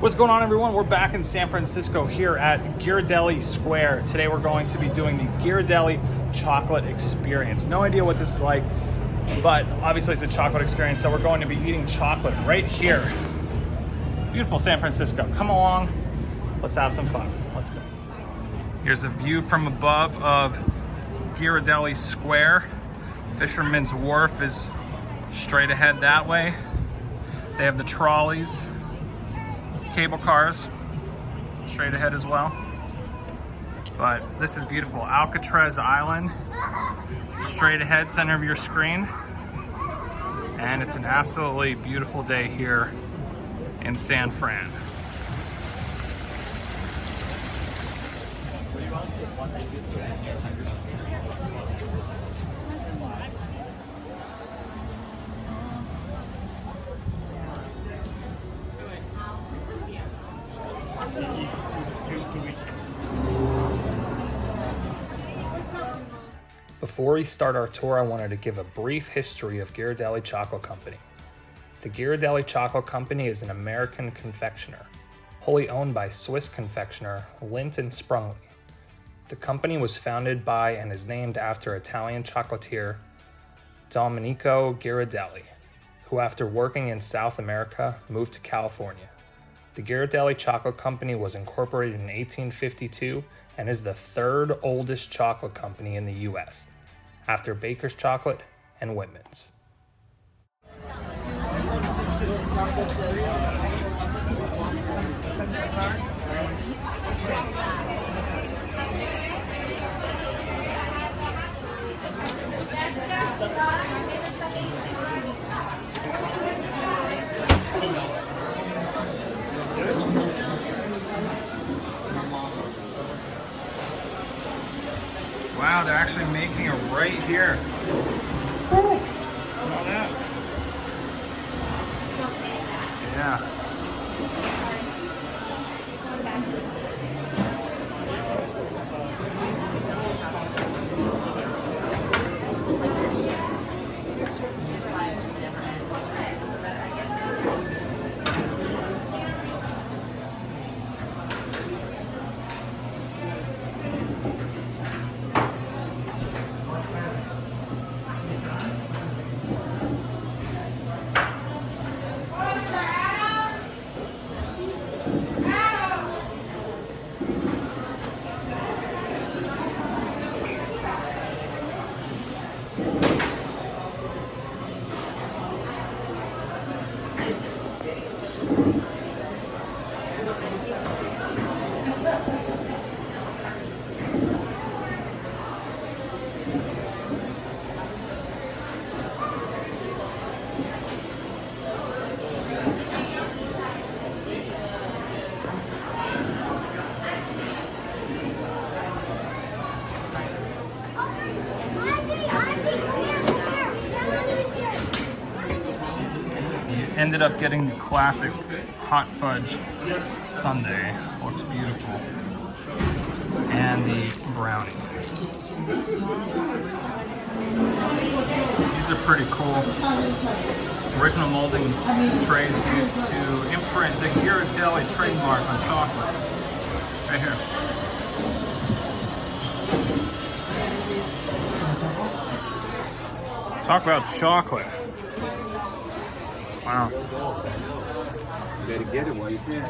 What's going on, everyone? We're back in San Francisco here at Ghirardelli Square. Today we're going to be doing the Ghirardelli Chocolate Experience. No idea what this is like, but obviously it's a chocolate experience, so we're going to be eating chocolate right here. Beautiful San Francisco. Come along, let's have some fun. Let's go. Here's a view from above of Ghirardelli Square. Fisherman's Wharf is straight ahead that way. They have the trolleys, cable cars straight ahead as well. But this is beautiful. Alcatraz Island, straight ahead, center of your screen. And it's an absolutely beautiful day here in San Fran. Before we start our tour, I wanted to give a brief history of Ghirardelli Chocolate Company. The Ghirardelli Chocolate Company is an American confectioner, wholly owned by Swiss confectioner Lindt Sprüngli. The company was founded by and is named after Italian chocolatier Domenico Ghirardelli, who after working in South America moved to California. The Ghirardelli Chocolate Company was incorporated in 1852 and is the third oldest chocolate company in the U.S., after Baker's Chocolate and Whitman's. Wow, they're actually making it right here. Woo! Smell that? Yeah. Ended up getting the classic hot fudge sundae. Looks beautiful. And the brownie. These are pretty cool. Original molding trays used to imprint the Ghirardelli trademark on chocolate. Right here. Talk about chocolate. Wow. You better get it while you can.